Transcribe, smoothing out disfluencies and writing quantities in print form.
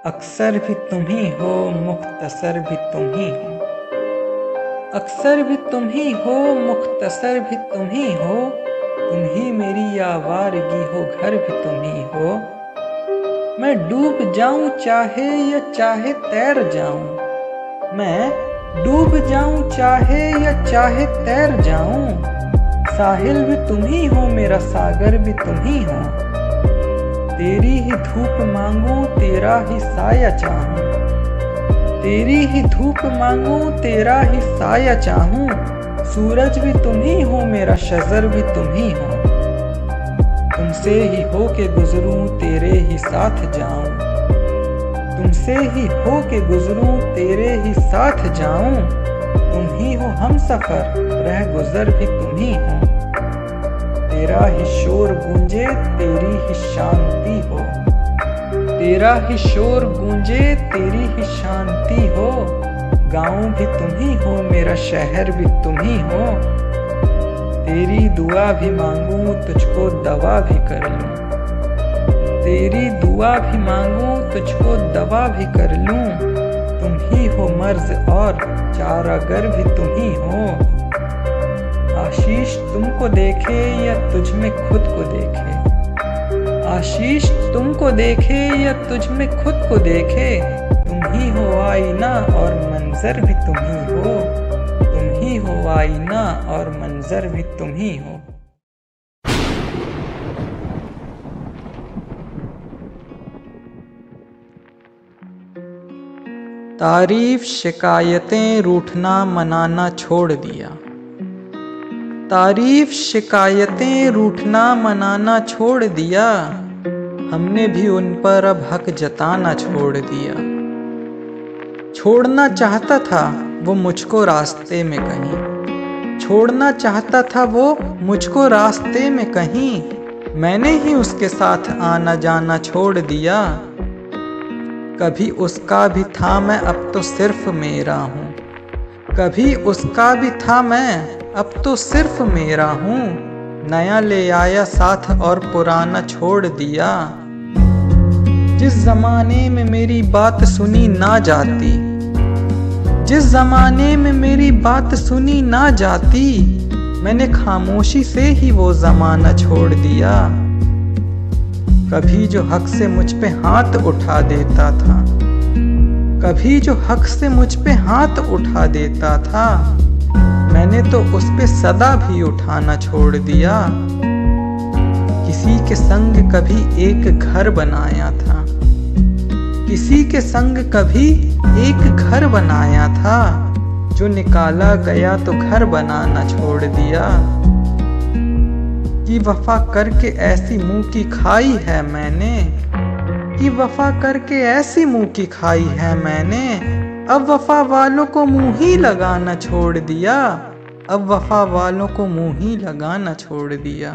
अक्सर भी तुम ही हो, मुख्तसर भी तुम ही हो। अक्सर भी तुम ही हो, मुख्तसर भी तुम ही हो। तुम ही मेरी आवारगी हो, घर भी तुम ही हो। मैं डूब जाऊं चाहे या चाहे तैर जाऊं, मैं डूब जाऊं चाहे या चाहे तैर जाऊं। साहिल भी तुम ही हो, मेरा सागर भी तुम ही हो। तेरी ही धूप मांगूं, तेरा ही साया चाहूं। तेरी ही धूप मांगूं, तेरा ही साया चाहूं। सूरज भी तुम ही हो, मेरा शजर भी तुम ही हो। तुमसे ही हो के गुजरूं, तेरे ही साथ जाऊं। तुमसे ही हो के गुजरूं, तेरे ही साथ जाऊं। तुम ही हो हम सफर, रह गुजर भी तुम ही हो। तेरा ही शोर गूंजे, तेरी ही शांति हो। तेरा ही शोर गूंजे, तेरी ही शांति हो। गाँव भी तुम ही हो, मेरा शहर भी तुम ही हो। तेरी दुआ भी मांगूं, तुझको दवा भी कर लूं। तेरी दुआ भी मांगूं, तुझको दवा भी कर लूं। तुम ही हो मर्ज और चारागर भी तुम ही हो। आशीष तुमको देखे या तुझ में खुद को देखे। आशीष तुमको देखे या तुझ में खुद को देखे। तुम ही हो आईना और मंजर भी तुम ही हो। तुम ही हो आईना और मंजर भी तुम ही हो। तारीफ शिकायतें रूठना मनाना छोड़ दिया। तारीफ शिकायतें रूठना मनाना छोड़ दिया। हमने भी उन पर अब हक जताना छोड़ दिया। छोड़ना चाहता था वो मुझको रास्ते में कहीं। छोड़ना चाहता था वो मुझको रास्ते में कहीं। मैंने ही उसके साथ आना जाना छोड़ दिया। कभी उसका भी था मैं, अब तो सिर्फ मेरा हूँ। कभी उसका भी था मैं, अब तो सिर्फ मेरा हूँ। नया ले आया साथ और पुराना छोड़ दिया। जिस जमाने में मेरी बात सुनी ना जाती, जिस जमाने में मेरी बात सुनी ना जाती, मैंने खामोशी से ही वो जमाना छोड़ दिया। कभी जो हक से मुझ पे हाथ उठा देता था, कभी जो हक से मुझ पे हाथ उठा देता था, मैंने तो उस पे सदा भी उठाना छोड़ दिया। किसी के संग कभी एक घर बनाया था, किसी के संग कभी एक घर बनाया था, जो निकाला गया तो घर बनाना छोड़ दिया। कि वफा करके ऐसी मुंह की खाई है मैंने, कि वफा करके ऐसी मुंह की खाई है मैंने। अब वफा वालों को मुंह ही लगाना छोड़ दिया। अब वफा वालों को मुंह ही लगाना छोड़ दिया।